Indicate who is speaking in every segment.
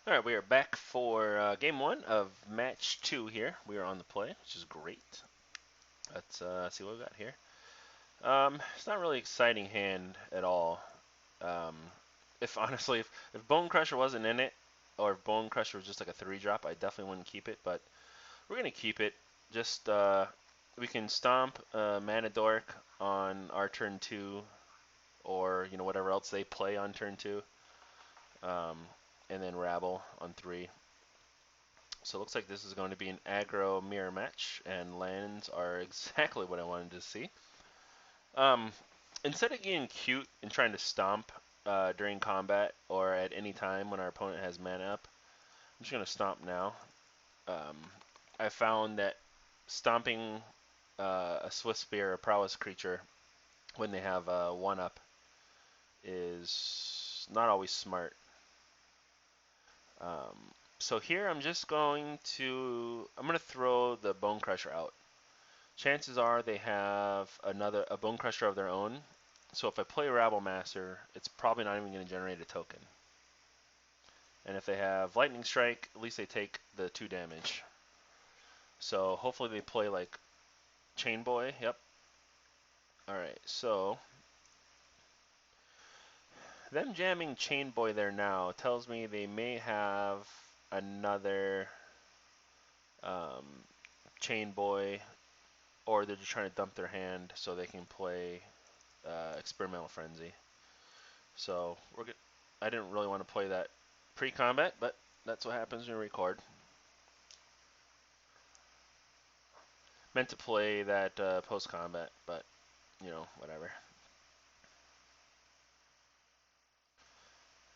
Speaker 1: All right, we are back for game one of match two here. We are on the play, which is great. Let's see what we got here. It's not really exciting hand at all. Um, if honestly, if Bone Crusher wasn't in it, or if Bone Crusher was just like a 3-drop, I definitely wouldn't keep it. But we're gonna keep it. Just we can stomp Mana Dork on our turn two, or whatever else they play on turn two, um, and then Rabble on three. So it looks like this is going to be an aggro mirror match, and lands are exactly what I wanted to see. Um, Instead of getting cute and trying to stomp during combat or at any time when our opponent has mana up, I'm just going to stomp now. Um, I found that stomping a Swift Spear, a prowess creature, when they have a 1-up is not always smart. Um, so here I'm just going to throw the Bone Crusher out. Chances are they have a Bone Crusher of their own. So if I play Rabble Master, it's probably not even going to generate a token. And if they have Lightning Strike, at least they take the 2 damage. So hopefully they play like Chain Boy. Yep. Alright, so them jamming Chain Boy there now tells me they may have another um, Chain Boy, or they're just trying to dump their hand so they can play Experimental Frenzy. So I didn't really want to play that pre-combat, but that's what happens when you record. Meant to play that post-combat, but whatever.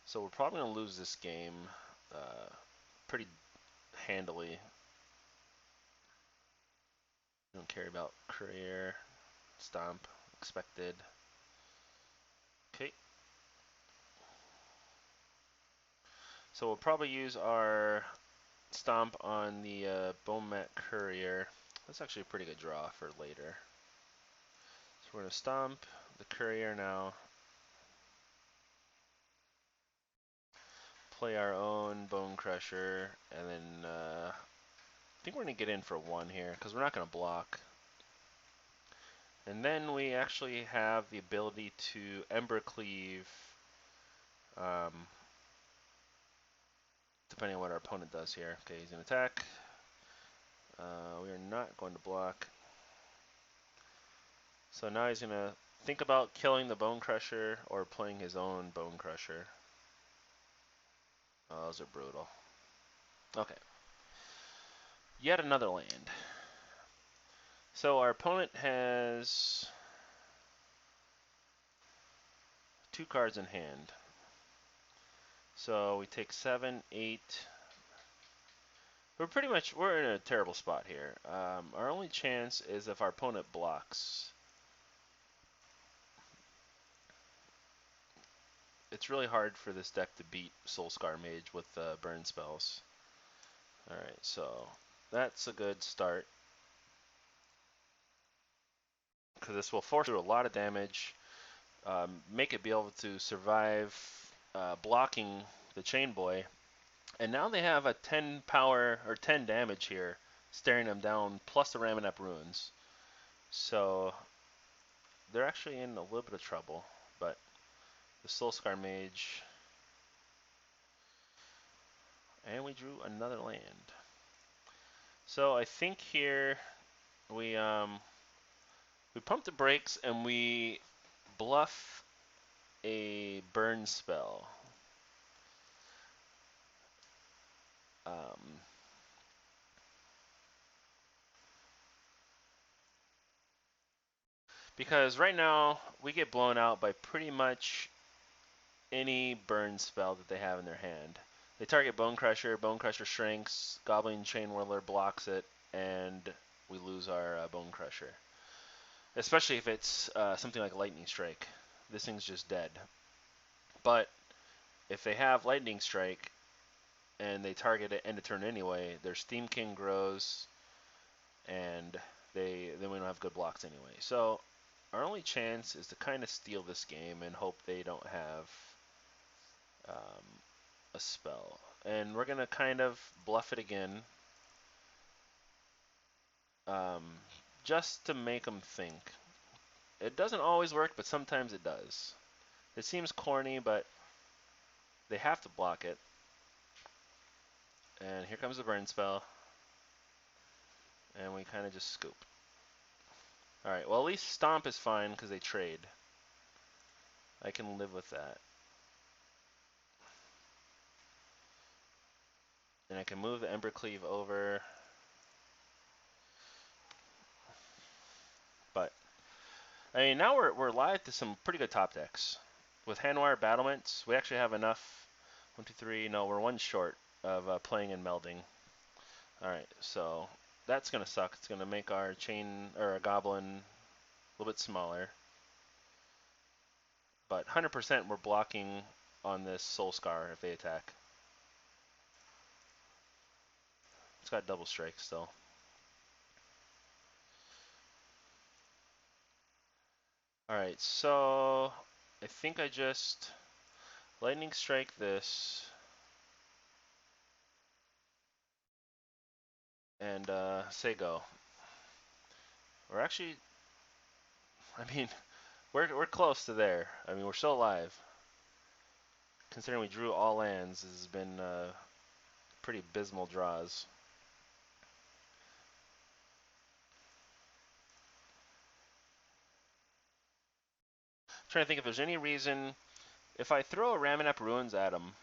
Speaker 1: So we're probably gonna lose this game pretty handily. Don't care about career, stomp, expected. Okay. So we'll probably use our stomp on the Bone Mat Courier. That's actually a pretty good draw for later. So we're going to stomp the Courier now. Play our own Bone Crusher. And then I think we're going to get in for 1 here because we're not going to block. And then we actually have the ability to Ember Cleave, depending on what our opponent does here. Okay, he's going to attack. We are not going to block. So now he's going to think about killing the Bone Crusher or playing his own Bone Crusher. Oh, those are brutal. Okay. Yet another land. So our opponent has 2 cards in hand. So we take 7, 8. We're in a terrible spot here. Our only chance is if our opponent blocks. It's really hard for this deck to beat Soulscar Mage with burn spells. Alright, so that's a good start. Because this will force through a lot of damage, make it be able to survive blocking the Chain Boy. And now they have a 10 power or 10 damage here, staring them down, plus the Raminap Ruins. So they're actually in a little bit of trouble, but the Soulscar Mage, and we drew another land. So I think here we pump the brakes and we bluff a burn spell. Um, because right now we get blown out by pretty much any burn spell that they have in their hand. They target Bone Crusher shrinks, Goblin Chain Whirler blocks it, and we lose our Bone Crusher. Especially if it's something like Lightning Strike. This thing's just dead. But if they have Lightning Strike and they target it end of turn anyway, their Steam King grows, and then we don't have good blocks anyway. So our only chance is to kind of steal this game and hope they don't have a spell. and we're gonna kind of bluff it again, um, just to make them think. It doesn't always work, but sometimes it does. It seems corny, but they have to block it. And here comes the burn spell, and we kind of just scoop. Alright, well at least Stomp is fine because they trade. I can live with that. And I can move the Embercleave over. But, I mean, now we're live to some pretty good top decks. With Handwire Battlements, we actually have enough. 1, 2, 3, no, we're one short of playing and melding. Alright, so that's going to suck. It's going to make our chain, or our Goblin, a little bit smaller. But 100% we're blocking on this Soul Scar if they attack. It's got double strike still. Alright, so I think I just lightning strike this and say go. We're actually, I mean, we're close to there. I mean, we're still alive. Considering we drew all lands, this has been pretty abysmal draws. I'm trying to think if there's any reason, if I throw a Raminap Ruins at him,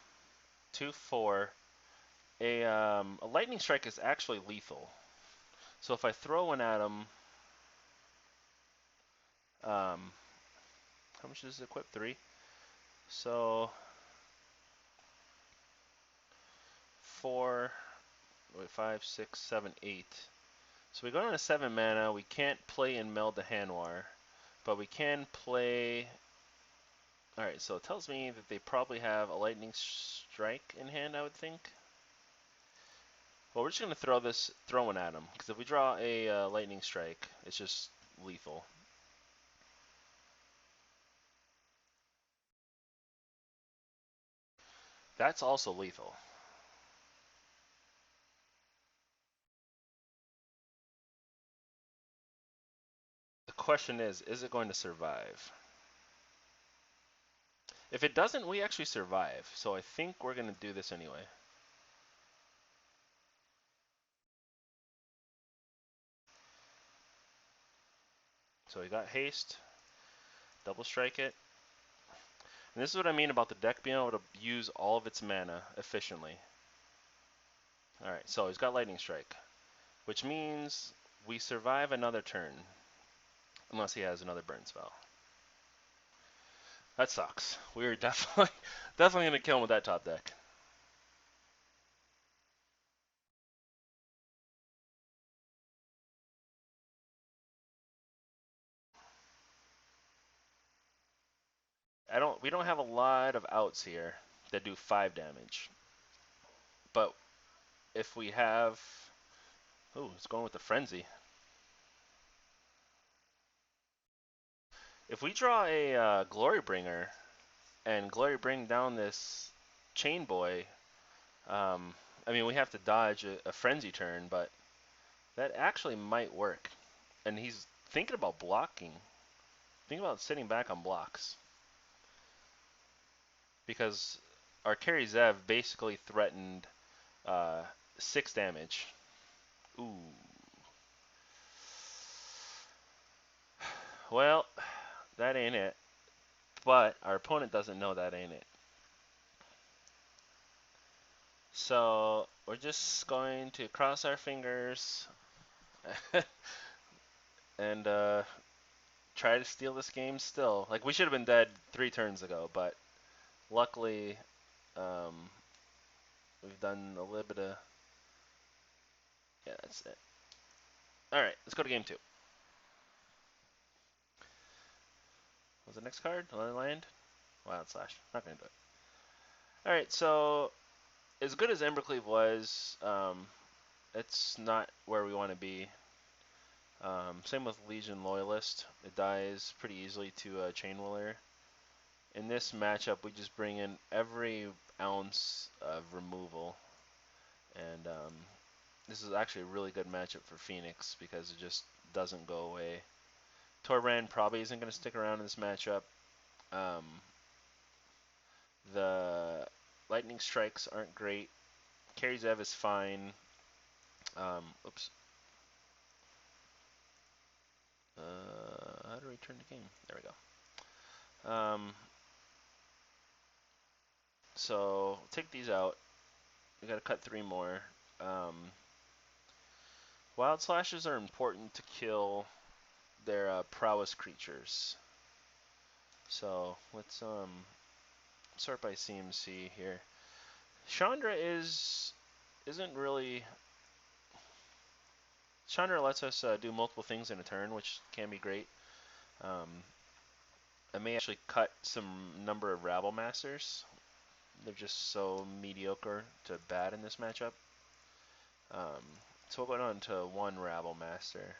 Speaker 1: 2/4, a lightning strike is actually lethal. So if I throw one at him, how much does it equip? 3. So 4, wait, 5, 6, 7, 8. So we go down to 7 mana. We can't play and meld the Hanwar, but we can play. Alright, so it tells me that they probably have a lightning strike in hand, I would think. Well, we're just going to throw one at them, because if we draw a lightning strike, it's just lethal. That's also lethal. The question is it going to survive? If it doesn't, we actually survive, so I think we're going to do this anyway. So we got haste, double strike it. And this is what I mean about the deck being able to use all of its mana efficiently. Alright, so he's got lightning strike, which means we survive another turn. Unless he has another burn spell. That sucks. We're definitely going to kill him with that top deck. We don't have a lot of outs here that do 5 damage. But if we have, ooh, it's going with the frenzy. If we draw a Glory Bringer and Glory bring down this Chain Boy, I mean, we have to dodge a frenzy turn, but that actually might work. And he's thinking about blocking. Think about sitting back on blocks. Because our Carry Zev basically threatened 6 damage. Ooh. Well, that ain't it. But our opponent doesn't know that ain't it. So we're just going to cross our fingers and try to steal this game still. Like, we should have been dead 3 turns ago, but luckily we've done a little bit of... Yeah, that's it. Alright, let's go to game 2. What's the next card? Another land? Wild Slash. Not going to do it. Alright, so as good as Embercleave was, it's not where we want to be. Same with Legion Loyalist. It dies pretty easily to Chain Whirler. In this matchup, we just bring in every ounce of removal, and this is actually a really good matchup for Phoenix because it just doesn't go away. Torbran probably isn't going to stick around in this matchup. Um, the lightning strikes aren't great. Carry Zev is fine. Oops. How do we turn the game? There we go. So take these out. We got to cut 3 more. Wild slashes are important to kill their prowess creatures. So let's sort by CMC here. Chandra isn't really. Chandra lets us do multiple things in a turn, which can be great. I may actually cut some number of Rabble Masters. They're just so mediocre to bad in this matchup. So we'll go on to 1 Rabble Master.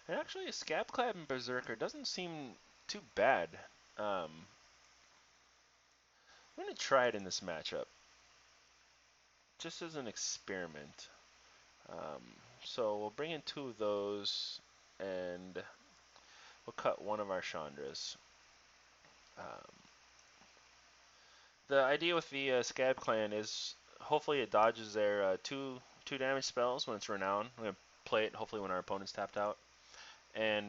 Speaker 1: And actually, a Scabclad and Berserker doesn't seem too bad. I'm going to try it in this matchup, just as an experiment. So we'll bring in 2 of those, and we'll cut 1 of our Chandras. The idea with the Scab Clan is hopefully it dodges their 2 damage spells when it's renowned. We're going to play it hopefully when our opponent's tapped out, and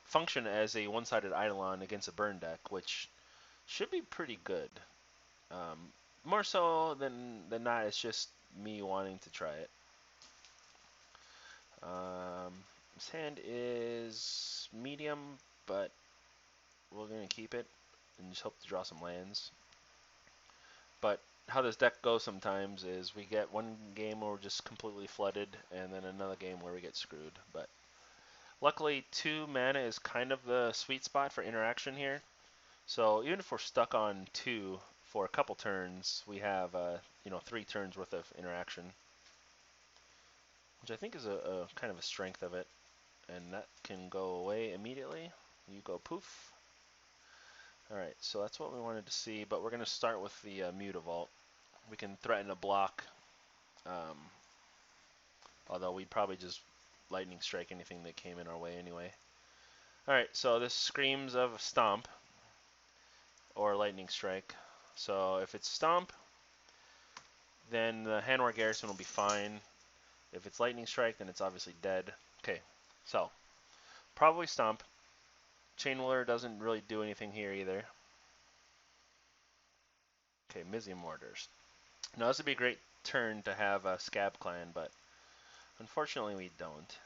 Speaker 1: function as a one-sided Eidolon against a burn deck, which should be pretty good. More so than not, it's just me wanting to try it. This hand is medium, but we're going to keep it and just hope to draw some lands. But how this deck goes sometimes is we get 1 game where we're just completely flooded, and then another game where we get screwed. But luckily, 2 mana is kind of the sweet spot for interaction here. So even if we're stuck on 2 for a couple turns, we have 3 turns worth of interaction, which I think is a kind of a strength of it. And that can go away immediately. You go poof. Alright, so that's what we wanted to see, but we're going to start with the Mutavault. We can threaten a block, although we'd probably just lightning strike anything that came in our way anyway. Alright, so this screams of Stomp, or lightning strike. So if it's Stomp, then the Handwar Garrison will be fine. If it's lightning strike, then it's obviously dead. Okay, so probably Stomp. Chain Whirler doesn't really do anything here either. Okay, Mizium Mortars. Now this would be a great turn to have a Scab Clan, but unfortunately we don't.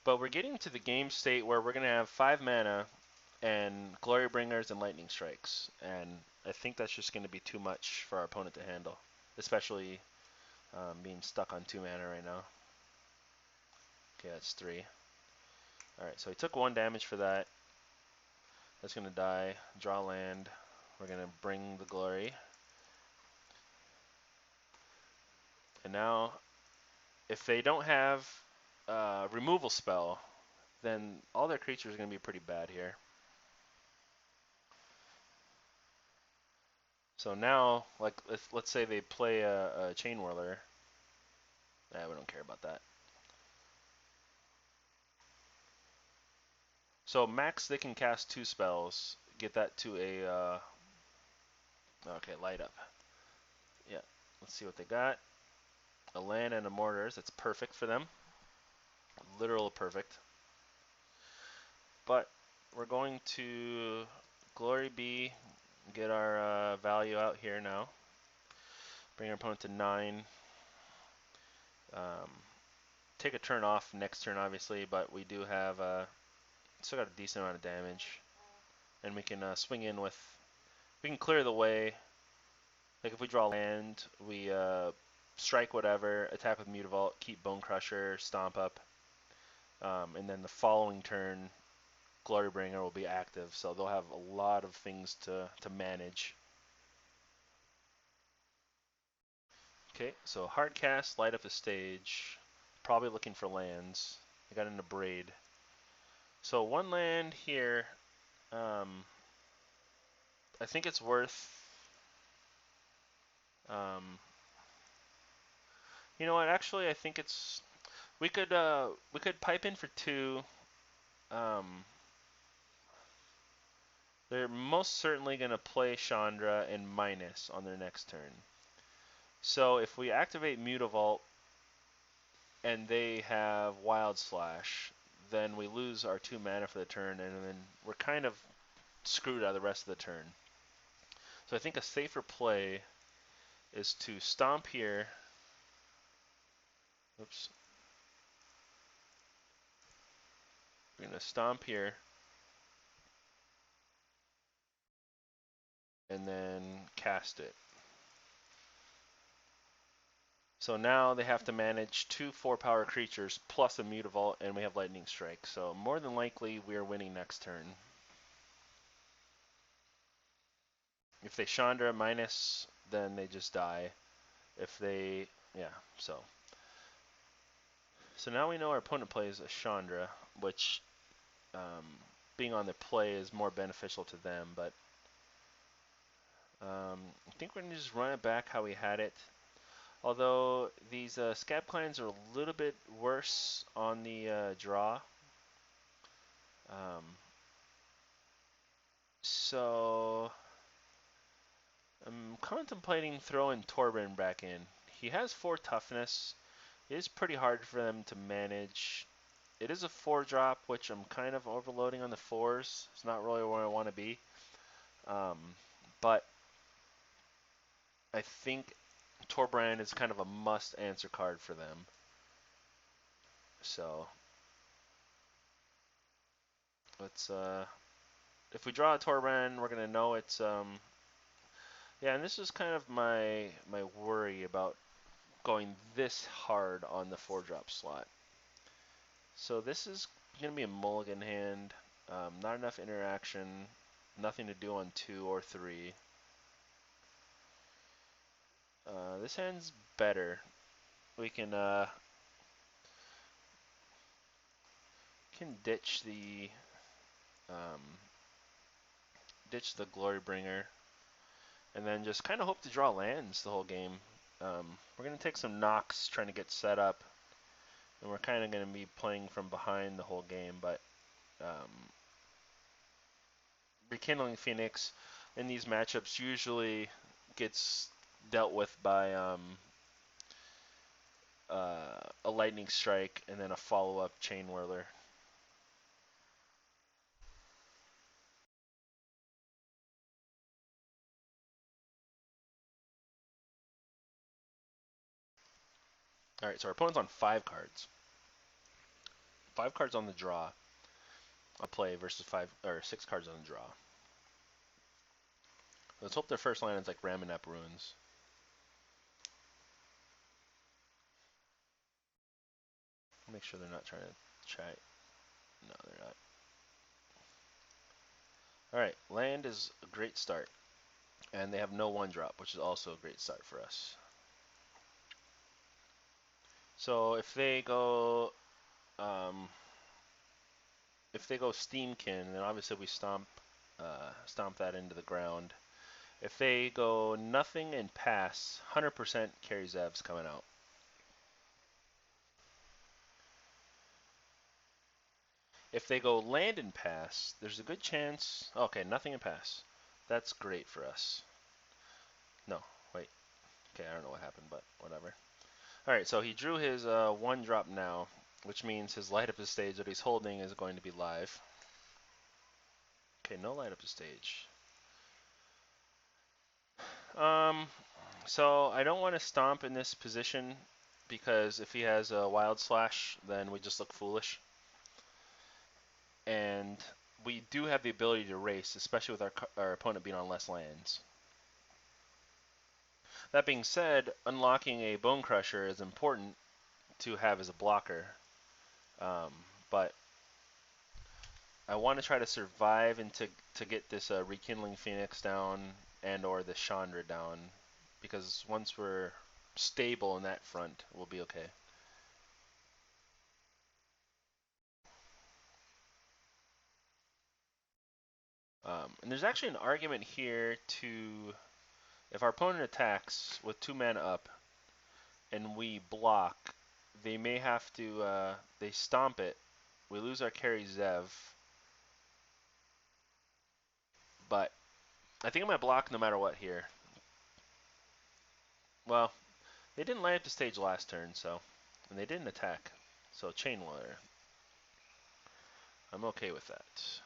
Speaker 1: But we're getting to the game state where we're going to have 5 mana and Glory Bringers and Lightning Strikes, and I think that's just going to be too much for our opponent to handle, especially being stuck on 2 mana right now. Okay, that's 3. Alright, so he took 1 damage for that. That's going to die. Draw land. We're going to bring the Glory. And now, if they don't have removal spell, then all their creatures are going to be pretty bad here. So now, like, let's say they play a Chain Whirler. We don't care about that. So max, they can cast 2 spells. Get that to a okay, light up. Yeah, let's see what they got. A land and a mortars. That's perfect for them. Literal perfect. But we're going to Glory B, get our value out here now. Bring our opponent to 9. Take a turn off next turn, obviously, but we do have still got a decent amount of damage, and we can swing in with. We can clear the way. Like if we draw land, we strike whatever, attack with Mutavault, keep Bone Crusher, stomp up, and then the following turn, Glorybringer will be active, so they'll have a lot of things to manage. Okay, so hard cast, light up the stage, probably looking for lands. I got into Braid. So 1 land here I think it's worth. Um, you know what? Actually, I think it's. We could pipe in for 2. Um, they're most certainly gonna play Chandra and minus on their next turn. So if we activate Mutavault and they have Wild Slash, then we lose our 2 mana for the turn, and then we're kind of screwed out of the rest of the turn. So I think a safer play is to stomp here. Oops. We're going to stomp here. And then cast it. So now they have to manage 2 4-power creatures plus a Mutavault, and we have Lightning Strike. So more than likely, we are winning next turn. If they Chandra minus, then they just die. If they, yeah, so. So now we know our opponent plays a Chandra, which being on the play is more beneficial to them, but I think we're going to just run it back how we had it. Although these Scab Clans are a little bit worse on the draw. So I'm contemplating throwing Torbran back in. He has 4 toughness. It is pretty hard for them to manage. It is a 4-drop, which I'm kind of overloading on the 4s. It's not really where I want to be. But I think Torbran is kind of a must answer card for them. So let's if we draw a Torbran, we're gonna know it's yeah, and this is kind of my worry about going this hard on the 4-drop slot. So this is gonna be a mulligan hand. Not enough interaction, nothing to do on 2 or 3. This hand's better. We can um, ditch the Glorybringer, and then just kind of hope to draw lands the whole game. We're gonna take some knocks trying to get set up, and we're kind of gonna be playing from behind the whole game. But Rekindling Phoenix in these matchups usually gets dealt with by a Lightning Strike and then a follow-up Chain Whirler. All right, so our opponent's on 5 cards. 5 cards on the draw. A play versus 5 or 6 cards on the draw. Let's hope their first line is like Raminap Ruins. Make sure they're not trying to try. No, they're not. All right, land is a great start, and they have no 1-drop, which is also a great start for us. So if they go Steamkin, then obviously we stomp that into the ground. If they go nothing and pass, 100% carry Zev's coming out. If they go land and pass, there's a good chance. Okay, nothing and pass. That's great for us. No, wait. Okay, I don't know what happened, but whatever. All right, so he drew his 1-drop now, which means his light up the stage that he's holding is going to be live. Okay, no light up the stage. So I don't want to stomp in this position because if he has a Wild Slash, then we just look foolish. And we do have the ability to race, especially with our opponent being on less lands. That being said, unlocking a Bone Crusher is important to have as a blocker. But I want to try to survive and to get this Rekindling Phoenix down and or the Chandra down, because once we're stable in that front, we'll be okay. And there's actually an argument here to, if our opponent attacks with 2 mana up and we block, they may have to, they stomp it. We lose our carry Zev, but I think I'm going to block no matter what here. Well, they didn't land the stage last turn, so, and they didn't attack. So Chain Whirler. I'm okay with that.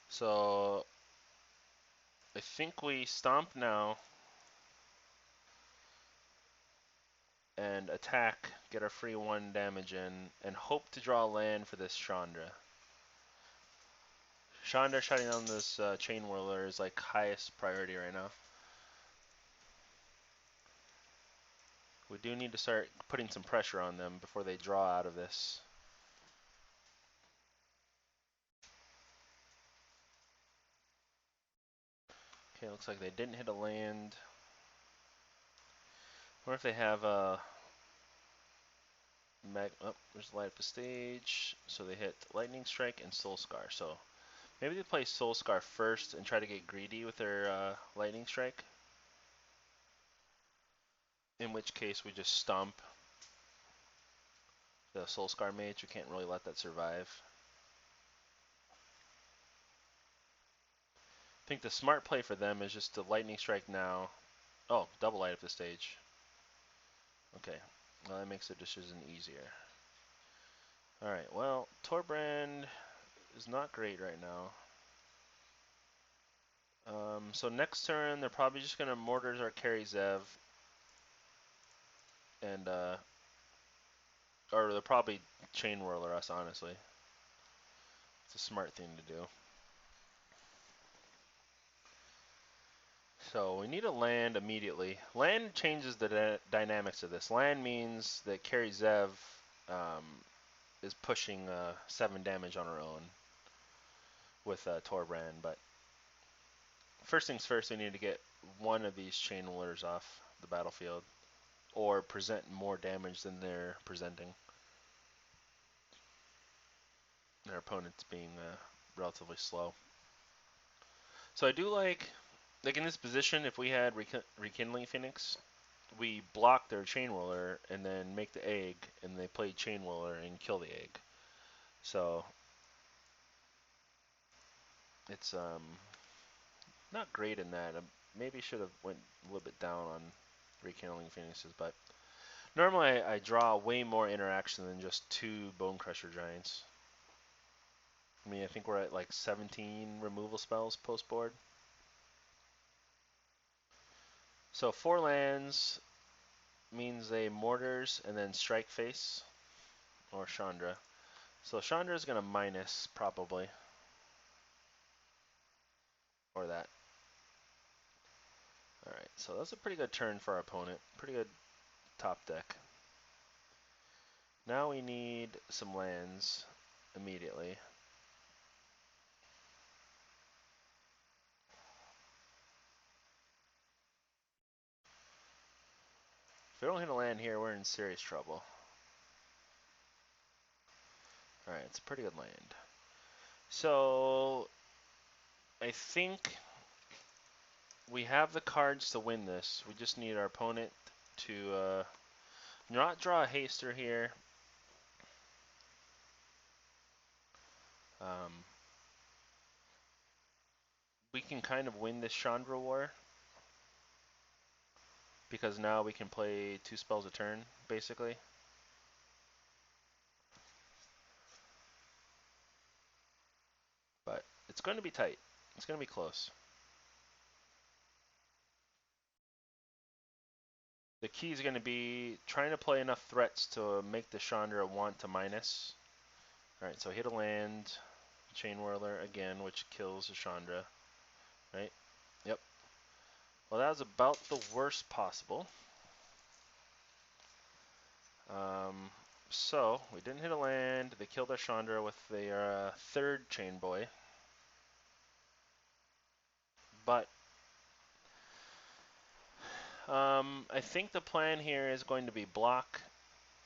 Speaker 1: So I think we stomp now and attack, get our free 1 damage in, and hope to draw land for this Chandra. Chandra shutting down this Chain Whirler is like highest priority right now. We do need to start putting some pressure on them before they draw out of this. Okay, looks like they didn't hit a land. Or if they have a oh, there's light up the stage. So they hit Lightning Strike and Soul Scar. So maybe they play Soul Scar first and try to get greedy with their Lightning Strike. In which case we just stomp the Soul Scar Mage. We can't really let that survive. I think the smart play for them is just to Lightning Strike now. Oh, double light up the stage. Okay, well that makes the decision easier. Alright, well, Torbran is not great right now. So next turn, they're probably just going to Mortars our carry Zev. And, or they'll probably Chain Whirler us, honestly. It's a smart thing to do. So we need a land immediately. Land changes the dynamics of this. Land means that carry Zev is pushing 7 damage on her own with Torbran, but first things first, we need to get one of these Chain Whirlers off the battlefield, or present more damage than they're presenting. Their opponent's being relatively slow. So I do like in this position, if we had Rekindling Phoenix, we block their Chain Whirler and then make the egg, and they play Chain Whirler and kill the egg. So it's not great in that. Maybe should have went a little bit down on Rekindling Phoenixes, but normally I draw way more interaction than just 2 Bone Crusher Giants. I mean, I think we're at like 17 removal spells post board. So 4 lands means they Mortars and then Strike Face or Chandra. So Chandra is going to minus probably, or that. Alright, so that's a pretty good turn for our opponent. Pretty good top deck. Now we need some lands immediately. If we don't hit a land here, we're in serious trouble. Alright, it's a pretty good land. So I think we have the cards to win this. We just need our opponent to not draw a haster here. We can kind of win this Chandra war because now we can play 2 spells a turn, basically. But it's going to be tight. It's going to be close. The key is going to be trying to play enough threats to make the Chandra want to minus. Alright, so hit a land, Chain Whirler again, which kills the Chandra. Right? Yep. Well, that was about the worst possible. So, we didn't hit a land. They killed our Chandra with their 3rd Chain Boy. But I think the plan here is going to be block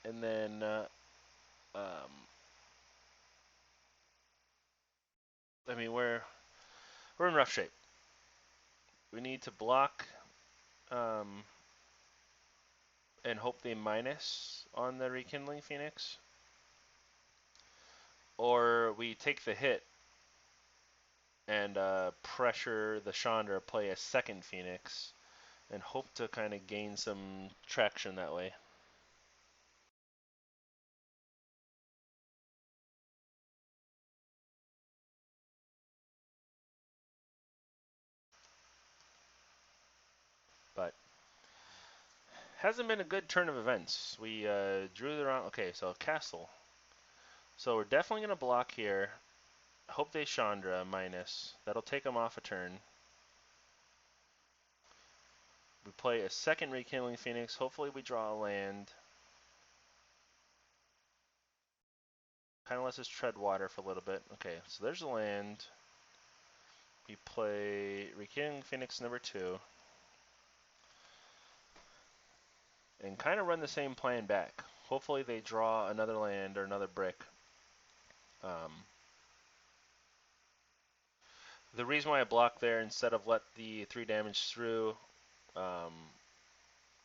Speaker 1: and then I mean, we're in rough shape. We need to block um, and hope they minus on the Rekindling Phoenix, or we take the hit and pressure the Chandra, play a second Phoenix, and hope to kind of gain some traction that way. But hasn't been a good turn of events. We drew the wrong. Okay, so castle. So we're definitely gonna block here. Hope they Chandra minus. That'll take them off a turn. We play a second Rekindling Phoenix. Hopefully we draw a land. Kind of lets us tread water for a little bit. Okay, so there's a land. We play Rekindling Phoenix number 2. And kind of run the same plan back. Hopefully they draw another land or another brick. The reason why I blocked there instead of let the 3 damage through, um,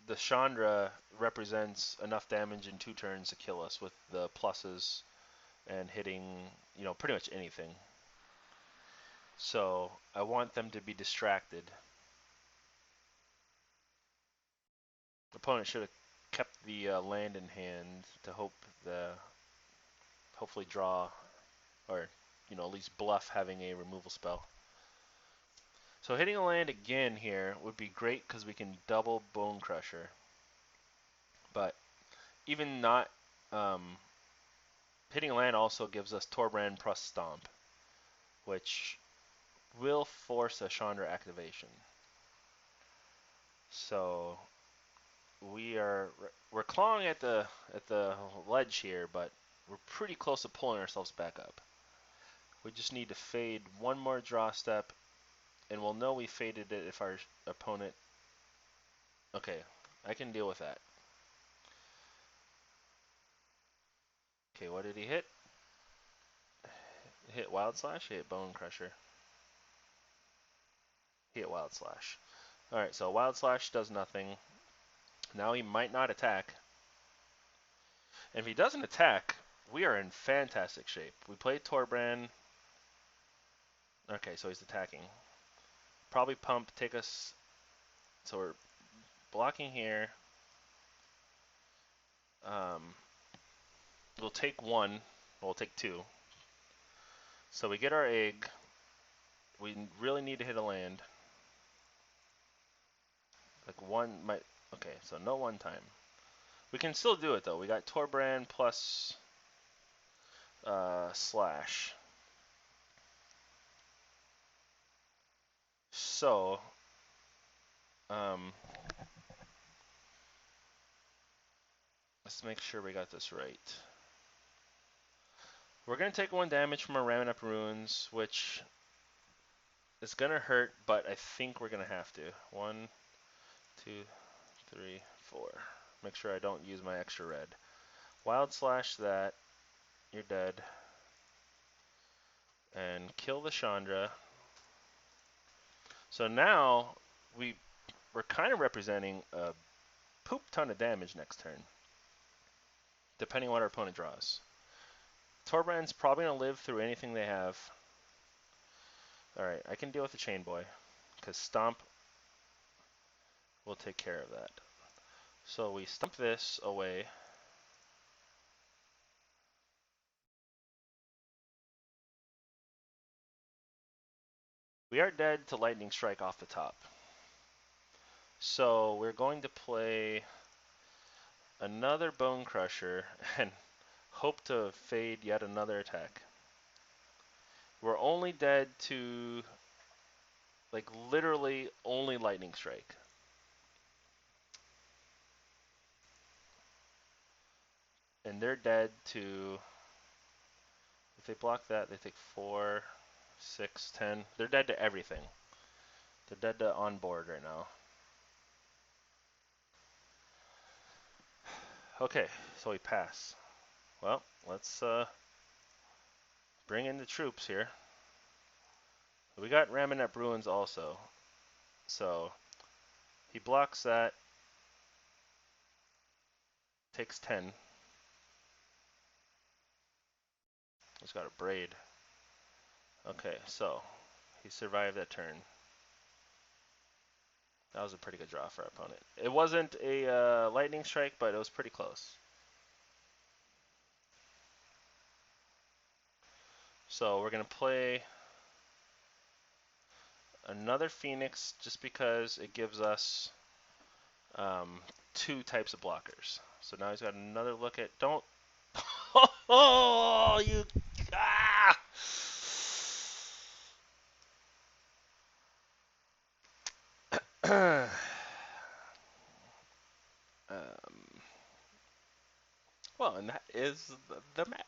Speaker 1: the Chandra represents enough damage in 2 turns to kill us with the pluses and hitting, pretty much anything. So I want them to be distracted. The opponent should have kept the land in hand to hopefully draw, or at least bluff having a removal spell. So hitting a land again here would be great because we can double Bone Crusher. But even not hitting a land also gives us Torbran plus Stomp, which will force a Chandra activation. So we're clawing at the ledge here, but we're pretty close to pulling ourselves back up. We just need to fade one more draw step, and we'll know we faded it if our opponent. Okay, I can deal with that. Okay, what did he hit? Hit Wild Slash, hit Bone Crusher. He hit Wild Slash. Alright, so Wild Slash does nothing. Now he might not attack. And if he doesn't attack, we are in fantastic shape. We play Torbran. Okay, so he's attacking. Probably pump, take us. So we're blocking here. We'll take 1. We'll take 2. So we get our egg. We really need to hit a land. Like 1 might. Okay, so no 1 time. We can still do it though. We got Torbran plus slash. So, let's make sure we got this right. We're going to take 1 damage from our Ramming Up Runes, which is going to hurt, but I think we're going to have to. 1, 2, 3, 4. Make sure I don't use my extra red. Wild Slash that. You're dead. And kill the Chandra. So now we're kind of representing a poop ton of damage next turn, depending on what our opponent draws. Torbran's probably going to live through anything they have. Alright, I can deal with the Chain Boy, because Stomp will take care of that. So we stomp this away. We are dead to Lightning Strike off the top. So we're going to play another Bone Crusher and hope to fade yet another attack. We're only dead to, like, literally only Lightning Strike. And they're dead to, if they block that, they take 4, 6, 10. They're dead to everything. They're dead to on board right now. Okay, so we pass. Well, let's bring in the troops here. We got Ramonette Bruins also. So he blocks that, takes 10. He's got a braid. Okay, so he survived that turn. That was a pretty good draw for our opponent. It wasn't a lightning strike, but it was pretty close. So we're going to play another Phoenix just because it gives us two types of blockers. So now he's got another look at... Don't... Oh, you... Ah! Well, and that is the match.